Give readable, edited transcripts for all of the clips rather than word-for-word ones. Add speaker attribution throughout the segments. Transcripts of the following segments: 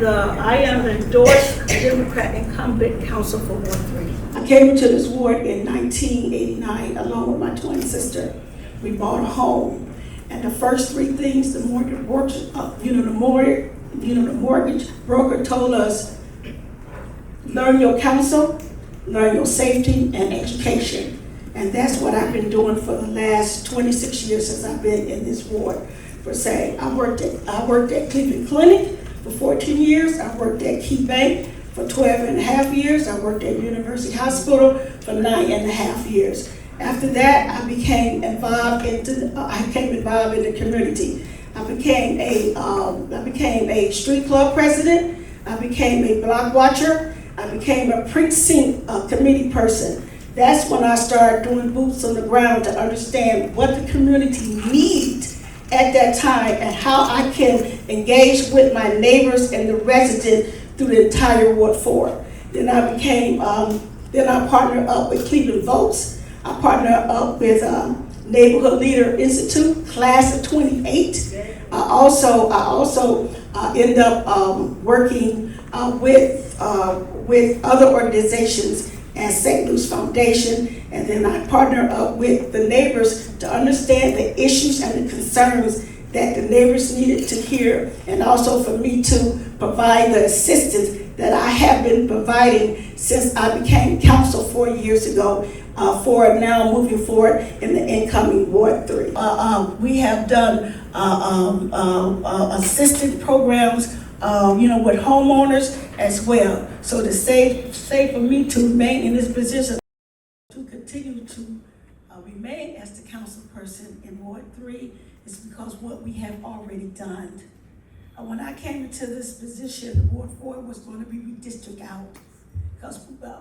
Speaker 1: I am the endorsed Democrat incumbent council for Ward 3.
Speaker 2: I came into this ward in 1989 along with my twin sister. We bought a home, and the first three things the mortgage broker told us: learn your counsel, learn your safety, and education. And that's what I've been doing for the last 26 years since I've been in this ward. Per se, I worked at Cleveland Clinic for 14 years. I worked at Key Bank for 12 and a half years. I worked at University Hospital for 9 and a half years. After that, I became involved in the community. I became a street club president. I became a block watcher. I became a precinct committee person. That's when I started doing boots on the ground to understand what the community needs at that time and how I can engage with my neighbors and the residents through the entire Ward 4. Then I partnered up with Cleveland Votes. I partnered up with Neighborhood Leader Institute, class of 28. I also ended up working with other organizations and St. Louis Foundation, and then I partner up with the neighbors to understand the issues and the concerns that the neighbors needed to hear, and also for me to provide the assistance that I have been providing since I became council 4 years ago, for now moving forward in the incoming Ward 3. We have done assisted programs with homeowners as well. So to say for me to remain in this position, to continue to remain as the council person in Ward 3 is because what we have already done. When I came into this position, Ward 4 was going to be redistricted out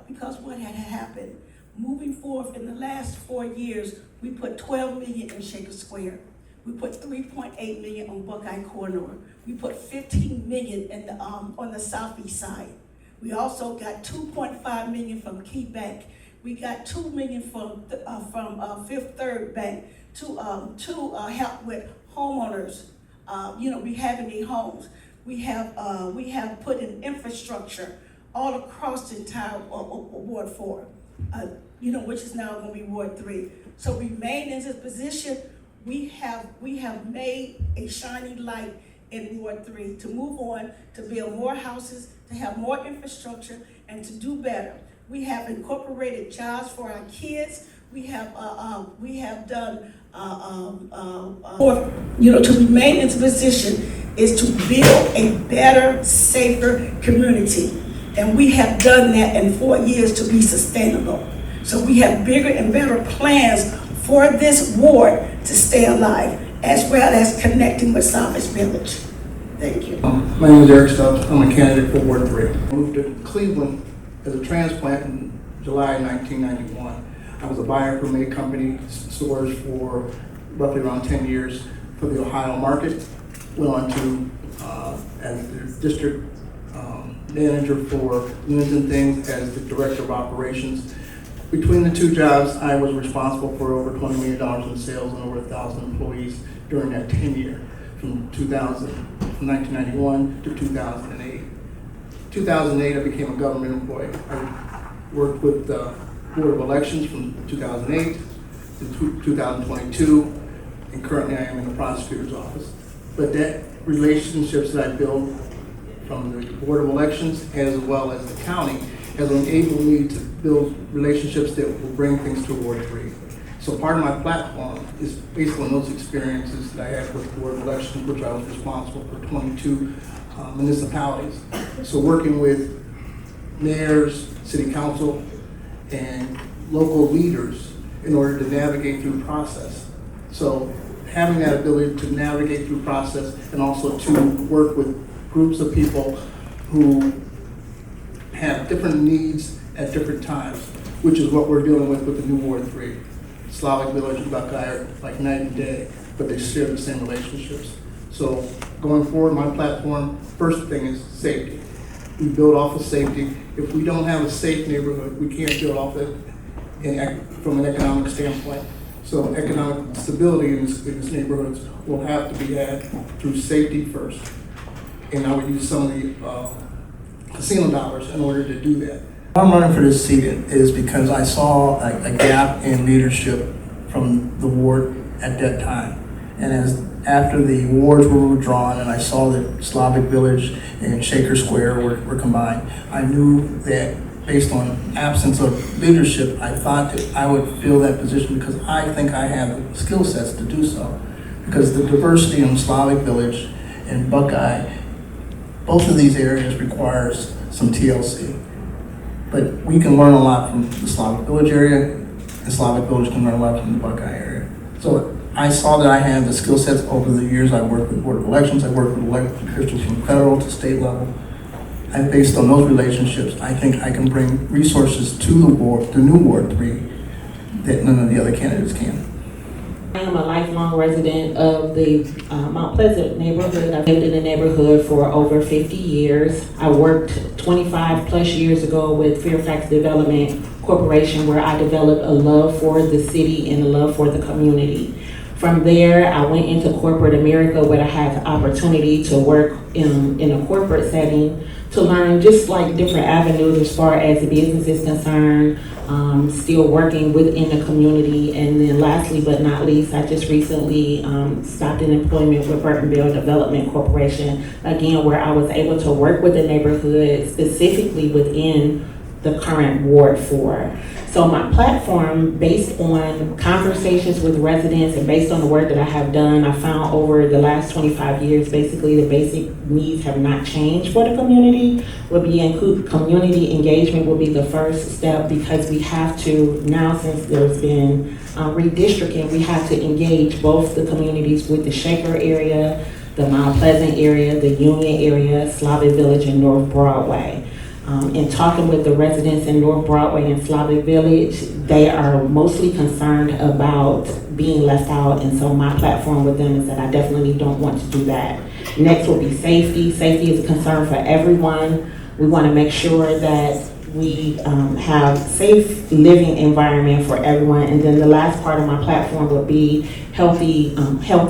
Speaker 2: because what had happened. Moving forward in the last 4 years, we put 12 million in Shaker Square. We put 3.8 million on Buckeye Corridor. We put 15 million in the, on the southeast side. We also got 2.5 million from Key Bank. We got 2 million from Fifth Third Bank to help with homeowners, rehabbing their homes. We have put in infrastructure all across the entire Ward 4, which is now going to be Ward 3. So remain in this position. We have made a shining light in Ward 3 to move on, to build more houses, to have more infrastructure, and to do better. We have incorporated jobs for our kids. We have done to remain in this position is to build a better, safer community, and we have done that in 4 years to be sustainable. So we have bigger and better plans for this ward to stay alive, as well as connecting with Salvage Village. Thank you.
Speaker 3: My name is Eric Stubbs. I'm a candidate for Ward 3. I moved to Cleveland as a transplant in July 1991. I was a buyer for many company stores for roughly around 10 years for the Ohio market. Went on to as the district manager for Units and Things, as the director of operations. Between the two jobs, I was responsible for over $20 million in sales and over 1,000 employees during that 10-year, from 1991 to 2008. 2008, I became a government employee. I worked with the Board of Elections from 2008 to 2022, and currently I am in the prosecutor's office. But that relationships that I built from the Board of Elections as well as the county has enabled me to build relationships that will bring things to Ward 3. So part of my platform is based on those experiences that I had with the Board of Elections, which I was responsible for 22 municipalities. So working with mayors, city council, and local leaders in order to navigate through the process. So having that ability to navigate through process and also to work with groups of people who have different needs at different times, which is what we're dealing with the new Ward 3. Slavic Village and Buckeye are like night and day, but they share the same relationships. So going forward, my platform, first thing is safety. We build off of safety. If we don't have a safe neighborhood, we can't build off it from an economic standpoint. So economic stability in these neighborhoods will have to be had through safety first. and I would use some of the casino dollars in order to do that. I'm running for this seat is because I saw a gap in leadership from the ward at that time. And after the wards were withdrawn and I saw that Slavic Village and Shaker Square were combined, I knew that based on absence of leadership, I thought that I would fill that position because I think I have the skill sets to do so. Because the diversity in Slavic Village and Buckeye, both of these areas requires some TLC. But we can learn a lot from the Slavic Village area, and Slavic Village can learn a lot from the Buckeye area. So I saw that I had the skill sets over the years. I worked with Board of Elections, I worked with elected officials from federal to state level. And based on those relationships, I think I can bring resources to the board, the new Ward 3, that none of the other candidates can.
Speaker 4: I am a lifelong resident of the Mount Pleasant neighborhood. I've lived in the neighborhood for over 50 years. I worked 25 plus years ago with Fairfax Development Corporation, where I developed a love for the city and a love for the community. From there, I went into corporate America, where I had the opportunity to work in a corporate setting to learn just like different avenues as far as the business is concerned, still working within the community. And then lastly but not least, I just recently stopped in employment with Burtonville Development Corporation, again, where I was able to work with the neighborhood, specifically within the current Ward 4. So my platform, based on conversations with residents and based on the work that I have done, I found over the last 25 years, basically the basic needs have not changed for the community. Community engagement will be the first step, because we have to, now since there's been redistricting, we have to engage both the communities with the Shaker area, the Mount Pleasant area, the Union area, Slavic Village, and North Broadway. In talking with the residents in North Broadway and Slavic Village, they are mostly concerned about being left out, and so my platform with them is that I definitely don't want to do that. Next will be safety. Safety is a concern for everyone. We want to make sure that we have safe living environment for everyone. And then the last part of my platform would be healthy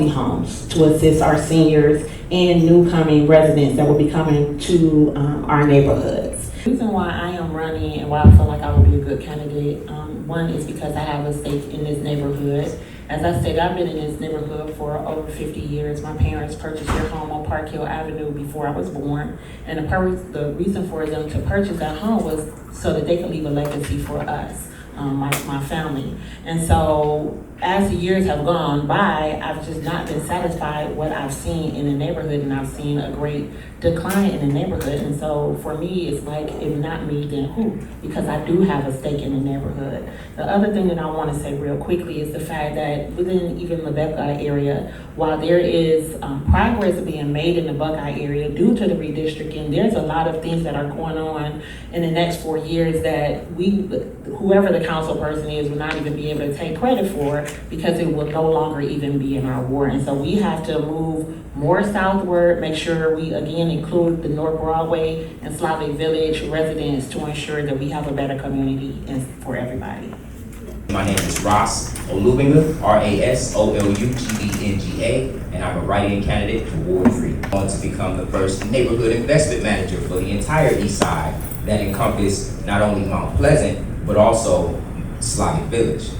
Speaker 4: homes to assist our seniors and new coming residents that will be coming to our neighborhoods. The reason why I am running and why I feel like I will be a good candidate, one is because I have a stake in this neighborhood. As I said, I've been in this neighborhood for over 50 years. My parents purchased their home on Park Hill Avenue before I was born. And the reason for them to purchase that home was so that they could leave a legacy for us, my family. And so as the years have gone by, I've just not been satisfied with what I've seen in the neighborhood, and I've seen a great decline in the neighborhood. And so for me, it's like, if not me, then who? Because I do have a stake in the neighborhood. The other thing that I want to say real quickly is the fact that within even the Buckeye area, while there is progress being made in the Buckeye area due to the redistricting, there's a lot of things that are going on in the next 4 years that whoever the council person is will not even be able to take credit for, because it will no longer even be in our ward. And so we have to move more southward, make sure we again include the North Broadway and Slavic Village residents to ensure that we have a better community for everybody.
Speaker 5: My name is Ross Olubenga, RASOLUGBNGA, and I'm a write-in candidate for Ward 3. I want to become the first neighborhood investment manager for the entire East Side that encompass not only Mount Pleasant, but also Slavic Village.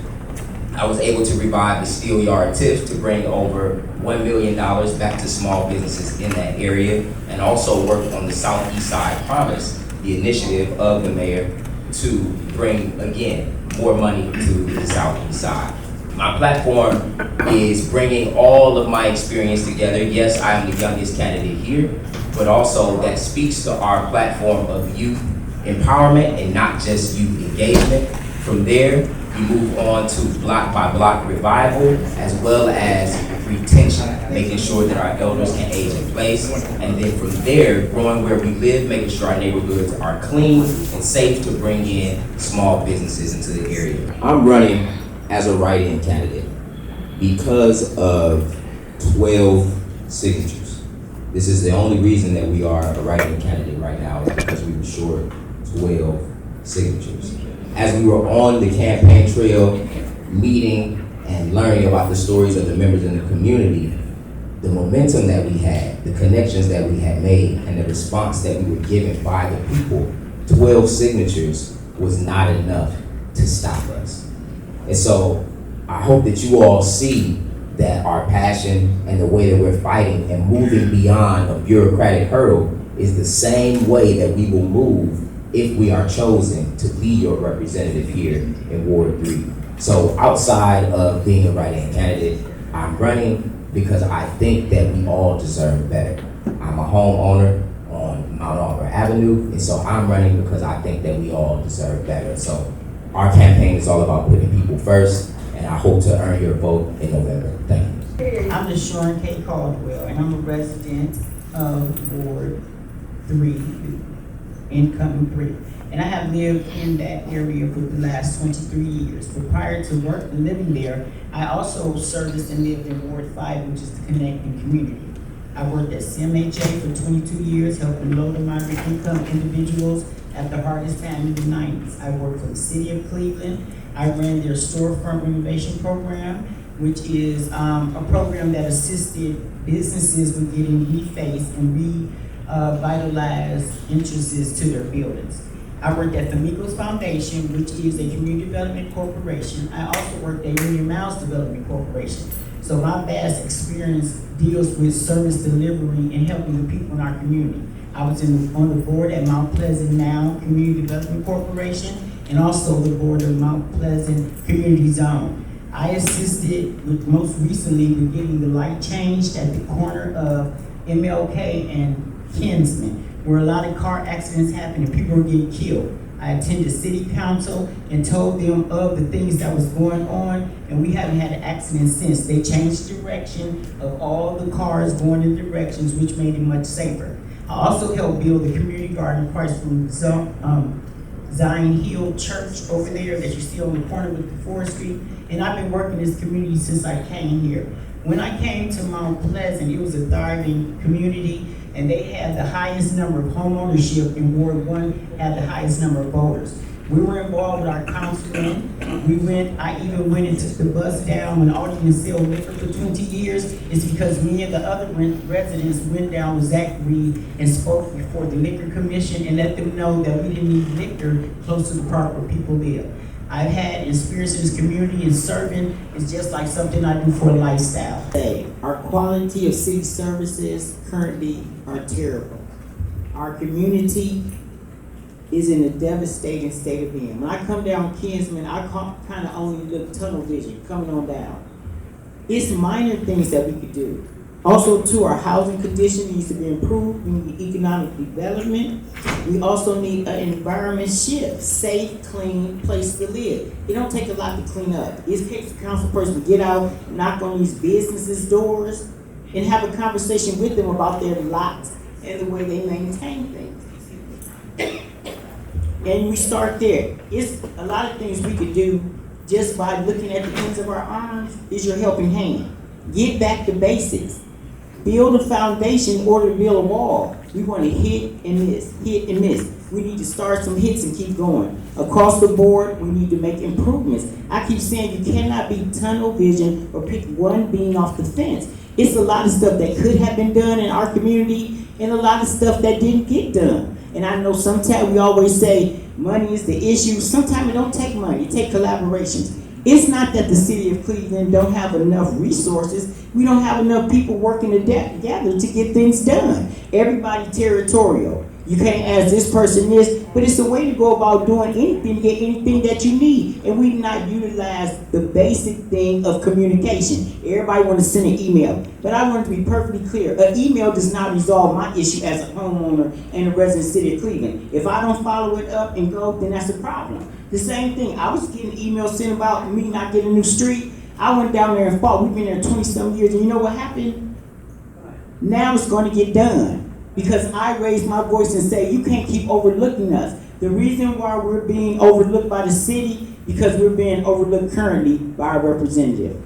Speaker 5: I was able to revive the Steel Yard TIF to bring over $1 million back to small businesses in that area, and also work on the Southeast Side Promise, the initiative of the mayor to bring, again, more money to the Southeast Side. My platform is bringing all of my experience together. Yes, I am the youngest candidate here, but also that speaks to our platform of youth empowerment and not just youth engagement. From there, we move on to block by block revival, as well as retention, making sure that our elders can age in place. And then from there, growing where we live, making sure our neighborhoods are clean and safe to bring in small businesses into the area. I'm running as a write-in candidate because of 12 signatures. This is the only reason that we are a write-in candidate right now, is because we were short 12 signatures. As we were on the campaign trail, meeting and learning about the stories of the members in the community, the momentum that we had, the connections that we had made, and the response that we were given by the people, 12 signatures was not enough to stop us. And so I hope that you all see that our passion and the way that we're fighting and moving beyond a bureaucratic hurdle is the same way that we will move if we are chosen to be your representative here in Ward 3. So outside of being a write-in candidate, I'm running because I think that we all deserve better. I'm a homeowner on Mount Auburn Avenue, and so I'm running because I think that we all deserve better. So our campaign is all about putting people first, and I hope to earn your vote in November. Thank you.
Speaker 6: I'm LaShawn K. Caldwell, and I'm a resident of Ward 3, incoming 3. And I have lived in that area for the last 23 years. But prior to living there, I also serviced and lived in Ward 5, which is the connecting community. I worked at CMHA for 22 years, helping low to moderate income individuals at the hardest time in the 90s. I worked for the city of Cleveland. I ran their storefront renovation program, which is a program that assisted businesses with getting refaced and revitalized entrances to their buildings. I worked at the Migos Foundation, which is a community development corporation. I also worked at Union Miles Development Corporation. So my vast experience deals with service delivery and helping the people in our community. I was on the board at Mount Pleasant Now Community Development Corporation and also the board of Mount Pleasant Community Zone. I assisted with most recently with getting the light changed at the corner of MLK and Kinsman, where a lot of car accidents happen and people were getting killed. I attended city council and told them of the things that was going on, and we haven't had an accident since. They changed direction of all the cars going in directions, which made it much safer. I also helped build the community garden across from Zion Hill Church over there that you see on the corner with the 4th Street, and I've been working in this community since I came here. When I came to Mount Pleasant, it was a thriving community, and they had the highest number of home ownership in Ward 1, had the highest number of voters. We were involved with our councilman. I even went and took the bus down when all you can sell liquor for 20 years. It's because me and the other residents went down with Zach Reed and spoke before the liquor commission and let them know that we didn't need liquor close to the park where people live. I've had experience in this community, and serving is just like something I do for a lifestyle.
Speaker 7: Our quality of city services currently are terrible. Our community is in a devastating state of being. When I come down Kinsman, I kind of only look tunnel vision coming on down. It's minor things that we could do. Also, too, our housing condition needs to be improved. We need economic development. We also need an environment shift, safe, clean place to live. It don't take a lot to clean up. It takes a council person to get out, knock on these businesses' doors, and have a conversation with them about their lots and the way they maintain things. And we start there. It's a lot of things we could do just by looking at the ends of our arms is your helping hand. Get back to basics. Build a foundation in order to build a wall. We want to hit and miss, hit and miss. We need to start some hits and keep going. Across the board, we need to make improvements. I keep saying you cannot be tunnel vision or pick one beam off the fence. It's a lot of stuff that could have been done in our community and a lot of stuff that didn't get done. And I know sometimes we always say money is the issue. Sometimes it don't take money, it takes collaborations. It's not that the city of Cleveland don't have enough resources. We don't have enough people working together to get things done. Everybody territorial. You can't ask this person this, but it's a way to go about doing anything to get anything that you need. And we not utilize the basic thing of communication. Everybody want to send an email. But I want to be perfectly clear. An email does not resolve my issue as a homeowner and a resident city of Cleveland. If I don't follow it up and go, then that's a problem. The same thing. I was getting emails sent about me not getting a new street. I went down there and fought. We've been there 20-some years. And you know what happened? Now it's going to get done. Because I raised my voice and say, you can't keep overlooking us. The reason why we're being overlooked by the city, because we're being overlooked currently by our representative.